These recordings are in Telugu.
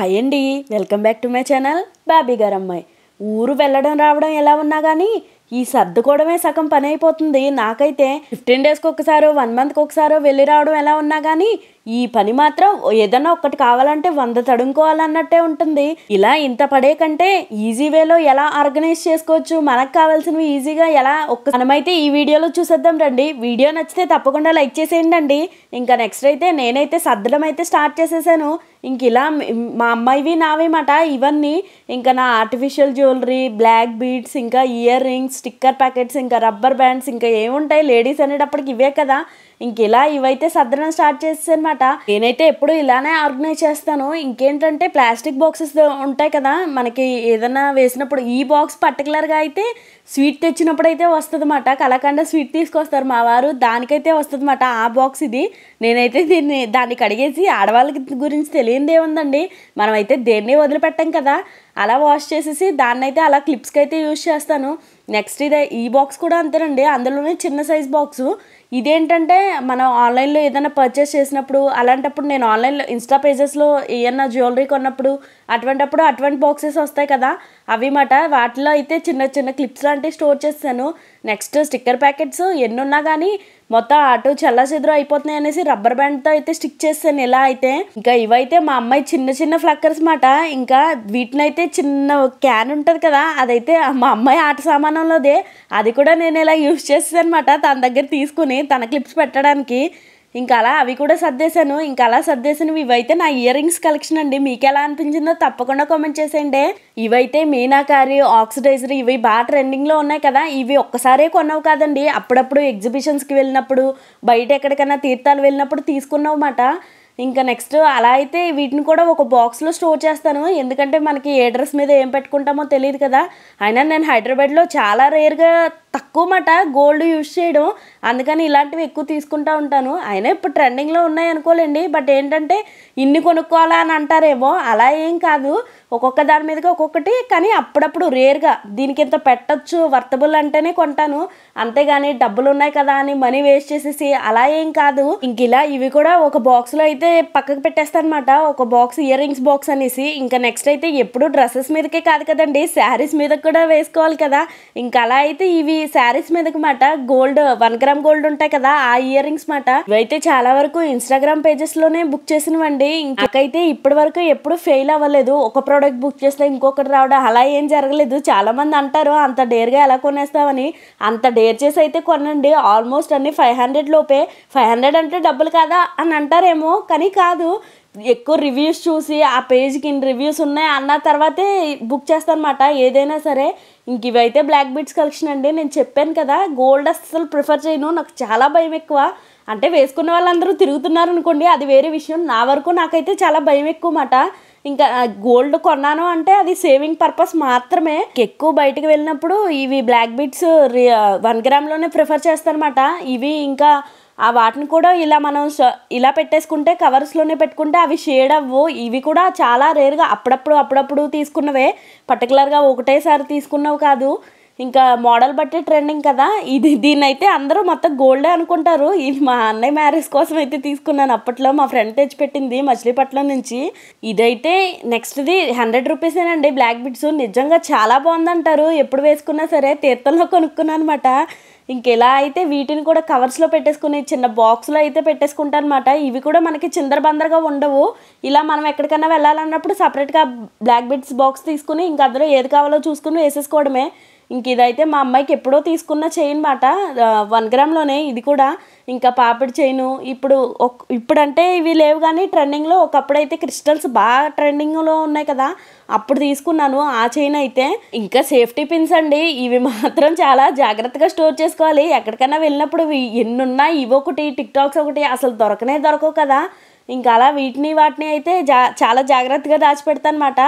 హాయ్ అండి, welcome back to my channel Bobby గారు అమ్మాయి. ఊరు వెళ్ళడం రావడం ఎలా ఉన్నా కానీ ఈ సర్దుకోవడమే సగం పని అయిపోతుంది. నాకైతే 15 డేస్కి ఒకసారో 1 మంత్కి ఒకసారో వెళ్ళి రావడం ఎలా ఉన్నా కానీ ఈ పని మాత్రం ఏదైనా ఒక్కటి కావాలంటే 100 తడుముకోవాలన్నట్టే ఉంటుంది. ఇలా ఇంత పడే కంటే ఈజీ వేలో ఎలా ఆర్గనైజ్ చేసుకోవచ్చు, మనకు కావాల్సినవి ఈజీగా ఎలా మనమైతే ఈ వీడియోలో చూసేద్దాం రండి. వీడియో నచ్చితే తప్పకుండా లైక్ చేసేయండి అండి. ఇంకా నెక్స్ట్ అయితే నేనైతే సర్దడం అయితే స్టార్ట్ చేసేసాను. ఇంక ఇలా మా అమ్మాయివి నావి మాట ఇవన్నీ. ఇంకా నా ఆర్టిఫిషియల్ జ్యువెలరీ, బ్లాక్ బీడ్స్, ఇంకా ఇయర్ రింగ్స్, స్టిక్కర్ ప్యాకెట్స్, ఇంకా రబ్బర్ బ్యాండ్స్, ఇంకా ఏముంటాయి లేడీస్ అనేటప్పటికి ఇవే కదా. ఇంక ఇలా ఇవైతే సర్దడం స్టార్ట్ చేసేసనమాట. నేనైతే ఎప్పుడు ఇలానే ఆర్గనైజ్ చేస్తాను. ఇంకేంటంటే ప్లాస్టిక్ బాక్సెస్ ఉంటాయి కదా మనకి ఏదైనా వేసినప్పుడు. ఈ బాక్స్ పర్టికులర్గా అయితే స్వీట్ తెచ్చినప్పుడు అయితే వస్తుంది అన్నమాట. కలాకండ స్వీట్ తీసుకొస్తారు మా వారు, దానికైతే వస్తుంది అన్నమాట ఆ బాక్స్ ఇది. నేనైతే దాన్ని కడిగేసి, ఆడవాళ్ళకి గురించి తెలియదే ఉందండి, మనమైతే దేన్ని వదిలిపెట్టాం కదా, అలా వాష్ చేసేసి దాన్ని అయితే అలా క్లిప్స్కి అయితే యూజ్ చేస్తాను. నెక్స్ట్ ఈ బాక్స్ కూడా అంతేనండి, అందులోనే చిన్న సైజ్ బాక్సు. ఇదేంటంటే మనం ఆన్లైన్లో ఏదైనా పర్చేస్ చేసినప్పుడు, అలాంటప్పుడు నేను ఆన్లైన్లో ఇన్స్టా పేజెస్లో ఏమన్నా జ్యువెలరీ కొన్నప్పుడు అటువంటి బాక్సెస్ వస్తాయి కదా, అవి మాట. వాటిలో అయితే చిన్న చిన్న క్లిప్స్ లాంటివి స్టోర్ చేస్తాను. నెక్స్ట్ స్టిక్కర్ ప్యాకెట్స్ ఎన్నున్నా కానీ మొత్తం అటు చెల్లాచెదురు అయిపోతున్నాయి అనేసి రబ్బర్ బ్యాండ్తో అయితే స్టిక్ చేస్తాను ఇలా అయితే. ఇంకా ఇవైతే మా అమ్మాయి చిన్న చిన్న ఫ్లక్కర్స్ మాట. ఇంకా వీటినైతే చిన్న క్యాన్ ఉంటుంది కదా, అదైతే మా అమ్మాయి ఆట సామానంలోదే. అది కూడా నేను ఇలా యూజ్ చేస్తాను అనమాట, తన దగ్గర తీసుకుని తన క్లిప్స్ పెట్టడానికి. ఇంకా అలా అవి కూడా సర్దేశాను. ఇంకా అలా సర్దేసినవి ఇవైతే నా ఇయర్ రింగ్స్ కలెక్షన్ అండి. మీకు ఎలా అనిపించిందో తప్పకుండా కామెంట్ చేసేయండి. ఇవైతే మీనాకారి, ఆక్సిడైజర్, ఇవి బాగా ట్రెండింగ్లో ఉన్నాయి కదా. ఇవి ఒక్కసారే కొన్నావు కాదండి, అప్పుడప్పుడు ఎగ్జిబిషన్స్కి వెళ్ళినప్పుడు, బయట ఎక్కడికైనా తీర్థాలు వెళ్ళినప్పుడు తీసుకున్నావు మాట. ఇంకా నెక్స్ట్ అలా అయితే వీటిని కూడా ఒక బాక్స్లో స్టోర్ చేస్తాను. ఎందుకంటే మనకి ఏ డ్రెస్ మీద ఏం పెట్టుకుంటామో తెలియదు కదా. అయినా నేను హైదరాబాద్లో చాలా రేర్గా తక్కువ మాట గోల్డ్ యూజ్ చేయడం, అందుకని ఇలాంటివి ఎక్కువ తీసుకుంటూ ఉంటాను. అయినా ఇప్పుడు ట్రెండింగ్లో ఉన్నాయి అనుకోలేండి. బట్ ఏంటంటే ఇన్ని కొనుక్కోవాలా అని అంటారేమో, అలా ఏం కాదు, ఒక్కొక్క దాని మీదకి ఒక్కొక్కటి. కానీ అప్పుడప్పుడు రేర్గా దీనికి ఇంత పెట్టచ్చు, వర్తబుల్ అంటేనే కొంటాను. అంతేగాని డబ్బులు ఉన్నాయి కదా అని మనీ వేస్ట్ చేసేసి అలా ఏం కాదు. ఇంక ఇలా ఇవి కూడా ఒక బాక్స్లో అయితే పక్కకు పెట్టేస్తాను అనమాట, ఒక బాక్స్ ఇయర్ రింగ్స్ బాక్స్ అనేసి. ఇంకా నెక్స్ట్ అయితే ఎప్పుడు డ్రెస్సెస్ మీదకే కాదు కదండి, శారీస్ మీద కూడా వేసుకోవాలి కదా. ఇంకా అలా అయితే ఇవి శారీస్ మీదకి మాట గోల్డ్ 1 గ్రామ్ గోల్డ్ ఉంటాయి కదా, ఆ ఇయర్ రింగ్స్ మాట. ఇవైతే చాలా వరకు ఇన్స్టాగ్రామ్ పేజెస్లోనే బుక్ చేసినవండి. ఇంకైతే ఇప్పటి వరకు ఎప్పుడు ఫెయిల్ అవ్వలేదు. ఒక ప్రోడక్ట్ బుక్ చేస్తే ఇంకొకటి రావడం అలా ఏం జరగలేదు. చాలా మంది అంటారు అంత డేర్గా ఎలా కొనేస్తామని. అంత డేర్ చేసి అయితే కొనండి. ఆల్మోస్ట్ అన్ని 500 లోపే. 500 అంటే డబ్బులు కాదా అని అంటారేమో, కానీ కాదు. ఎక్కువ రివ్యూస్ చూసి ఆ పేజ్కి ఇన్ని రివ్యూస్ ఉన్నాయి అన్న తర్వాతే బుక్ చేస్తాను అనమాట ఏదైనా సరే. ఇంక ఇవైతే బ్లాక్ బీడ్స్ కలెక్షన్ అండి. నేను చెప్పాను కదా, గోల్డ్ అస్సలు ప్రిఫర్ చేయను, నాకు చాలా భయం ఎక్కువ. అంటే వేసుకున్న వాళ్ళందరూ తిరుగుతున్నారు అనుకోండి, అది వేరే విషయం. నా వరకు నాకైతే చాలా భయం ఎక్కువ మాట. ఇంకా గోల్డ్ కొన్నాను అంటే అది సేవింగ్ పర్పస్ మాత్రమే. ఎక్కువ బయటకు వెళ్ళినప్పుడు ఇవి బ్లాక్ బీడ్స్ 1 గ్రామ్లోనే ప్రిఫర్ చేస్తానమాట. ఇవి ఇంకా వాటిని కూడా ఇలా మనం ఇలా పెట్టేసుకుంటే, కవర్స్లోనే పెట్టుకుంటే అవి షేడ్ అవ్వు. ఇవి కూడా చాలా రేర్గా అప్పుడప్పుడు తీసుకున్నవే, పర్టికులర్గా ఒకటేసారి తీసుకున్నవి కాదు. ఇంకా మోడల్ బట్టి ట్రెండింగ్ కదా. దీన్ని అయితే అందరూ మొత్తం గోల్డే అనుకుంటారు. ఇది మా అన్నయ్య మ్యారేజ్ కోసం అయితే తీసుకున్నాను. అప్పట్లో మా ఫ్రెండ్ తెచ్చిపెట్టింది మచిలీపట్నం నుంచి. ఇదైతే నెక్స్ట్ది 100 రూపీసేనండి బ్లాక్ బీడ్స్. నిజంగా చాలా బాగుందంటారు. ఎప్పుడు వేసుకున్నా సరే తీర్థంలో కొనుక్కున్నాను అనమాట. ఇంకెలా అయితే వీటిని కూడా కవర్స్లో పెట్టేసుకుని చిన్న బాక్స్లో అయితే పెట్టేసుకుంటాను అనమాట. ఇవి కూడా మనకి చిందరబందరగా ఉండవు. ఇలా మనం ఎక్కడికైనా వెళ్ళాలన్నప్పుడు సపరేట్గా బ్లాక్ బీడ్స్ బాక్స్ తీసుకుని ఇంక అందులో ఏది కావాలో చూసుకుని వేసేసుకోవడమే. ఇంక ఇదైతే మా అమ్మాయికి ఎప్పుడో తీసుకున్న చైన్ మాట, 1 గ్రామ్లోనే ఇది కూడా. ఇంకా పాపిడి చైను ఇప్పుడంటే ఇవి లేవు కానీ ట్రెండింగ్లో ఒకప్పుడైతే క్రిస్టల్స్ బాగా ట్రెండింగ్లో ఉన్నాయి కదా, అప్పుడు తీసుకున్నాను ఆ చైన్ అయితే. ఇంకా సేఫ్టీ పిన్స్ అండి, ఇవి మాత్రం చాలా జాగ్రత్తగా స్టోర్ చేసుకోవాలి. ఎక్కడికైనా వెళ్ళినప్పుడు ఎన్నున్నాయి, ఇవి ఒకటి, టిక్ టాక్స్ ఒకటి, అసలు దొరకవు కదా. ఇంకా అలా వాటిని అయితే చాలా జాగ్రత్తగా దాచిపెడతాను అనమాట.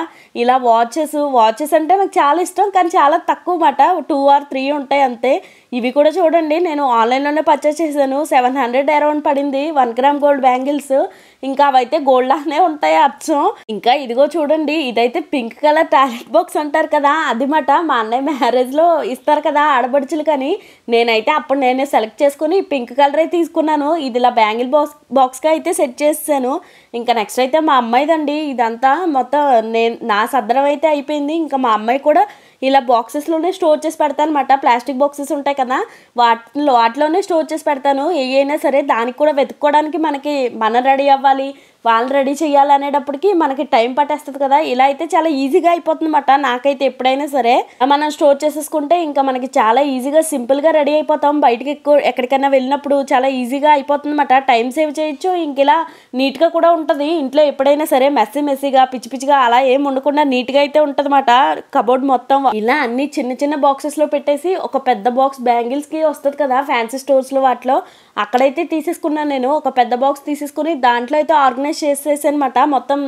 ఇలా వాచెస్ అంటే నాకు చాలా ఇష్టం, కానీ చాలా తక్కువ మాట, 2 or 3 ఉంటాయి అంతే. ఇవి కూడా చూడండి, నేను ఆన్లైన్లోనే పర్చేస్ చేశాను. 700 అరౌండ్ పడింది 1 గ్రామ్ గోల్డ్ బ్యాంగిల్స్. ఇంకా అవైతే గోల్డ్ లానే ఉంటాయి అచ్చం. ఇంకా ఇదిగో చూడండి, ఇదైతే పింక్ కలర్ టాయిలెట్ బాక్స్ అంటారు కదా, అది మాట మా అన్నయ్య మ్యారేజ్లో ఇస్తారు కదా ఆడబడుచులు. కానీ నేనైతే అప్పుడు నేనే సెలెక్ట్ చేసుకుని పింక్ కలరే తీసుకున్నాను. ఇది ఇలా బ్యాంగిల్ బాక్స్గా అయితే సెట్ చేసాను. ఇంకా నెక్స్ట్ అయితే మా అమ్మాయిదండి ఇదంతా మొత్తం నా సద్దరం అయితే అయిపోయింది. ఇంకా మా అమ్మాయి కూడా ఇలా బాక్సెస్లోనే స్టోర్ చేసి పెడతాను అనమాట. ప్లాస్టిక్ బాక్సెస్ ఉంటాయి కదా, వాటిలోనే స్టోర్ చేసి పెడతాను. ఏవైనా సరే దానికి కూడా వెతుక్కోవడానికి మనం రెడీ అవ్వాలి, వాళ్ళు రెడీ చేయాలి అనేటప్పటికి మనకి టైం పట్టేస్తుంది కదా. ఇలా అయితే చాలా ఈజీగా అయిపోతుంది అన్నమాట. నాకైతే ఎప్పుడైనా సరే మనం స్టోర్ చేసేసుకుంటే ఇంకా మనకి చాలా ఈజీగా సింపుల్గా రెడీ అయిపోతాం. బయటకి ఎక్కడికైనా వెళ్ళినప్పుడు చాలా ఈజీగా అయిపోతుంది అన్నమాట. టైం సేవ్ చేయొచ్చు. ఇంక ఇలా నీట్గా కూడా ఉంటుంది. ఇంట్లో ఎప్పుడైనా సరే మెస్సీగా పిచ్చి పిచ్చిగా అలా ఏం ఉండకుండా నీట్గా అయితే ఉంటుంది అన్నమాట కబోర్డ్ మొత్తం. ఇలా అన్ని చిన్న చిన్న బాక్సెస్లో పెట్టేసి ఒక పెద్ద బాక్స్ బ్యాంగిల్స్కి వస్తుంది కదా ఫ్యాన్సీ స్టోర్స్లో, వాటిలో అక్కడైతే తీసేసుకున్నాను నేను. ఒక పెద్ద బాక్స్ తీసేసుకుని దాంట్లో అయితే ఆర్గనైజ్ చేసేసాను అనమాట. మొత్తం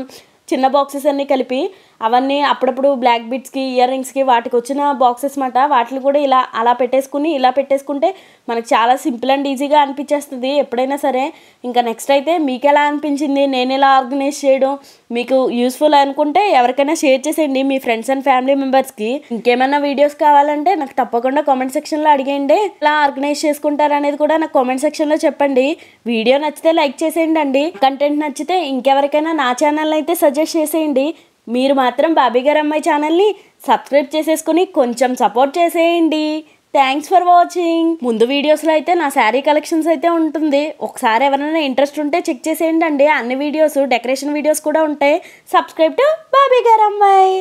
చిన్న బాక్సెస్ అన్నీ కలిపి అవన్నీ అప్పుడప్పుడు బ్లాక్ బిట్స్కి, ఇయర్ రింగ్స్కి వాటికి వచ్చిన బాక్సెస్ మాట. వాటిని కూడా ఇలా పెట్టేసుకుంటే మనకు చాలా సింపుల్ అండ్ ఈజీగా అనిపించేస్తుంది ఎప్పుడైనా సరే. ఇంకా నెక్స్ట్ అయితే మీకు ఎలా అనిపించింది, నేను ఎలా ఆర్గనైజ్ చేయడం, మీకు యూస్ఫుల్ అనుకుంటే ఎవరికైనా షేర్ చేసేయండి మీ ఫ్రెండ్స్ అండ్ ఫ్యామిలీ మెంబర్స్కి. ఇంకేమైనా వీడియోస్ కావాలంటే నాకు తప్పకుండా కామెంట్ సెక్షన్లో అడిగేయండి. ఎలా ఆర్గనైజ్ చేసుకుంటారు అనేది కూడా నాకు కామెంట్ సెక్షన్లో చెప్పండి. వీడియో నచ్చితే లైక్ చేసేయండి అండి. కంటెంట్ నచ్చితే ఇంకెవరికైనా నా ఛానల్ అయితే సజెస్ట్ చేసేయండి. మీరు మాత్రం బాబీ గారి అమ్మాయి ఛానల్ని సబ్స్క్రైబ్ చేసేసుకుని కొంచెం సపోర్ట్ చేసేయండి. Thanks for watching. ముందు వీడియోస్లో అయితే నా శారీ కలెక్షన్స్ అయితే ఉంటుంది. ఒకసారి ఎవరైనా ఇంట్రెస్ట్ ఉంటే చెక్ చేసేయండి అండి. అన్ని వీడియోస్, డెకరేషన్ వీడియోస్ కూడా ఉంటాయి. సబ్స్క్రైబ్ టు బాబీ గారి అమ్మాయి.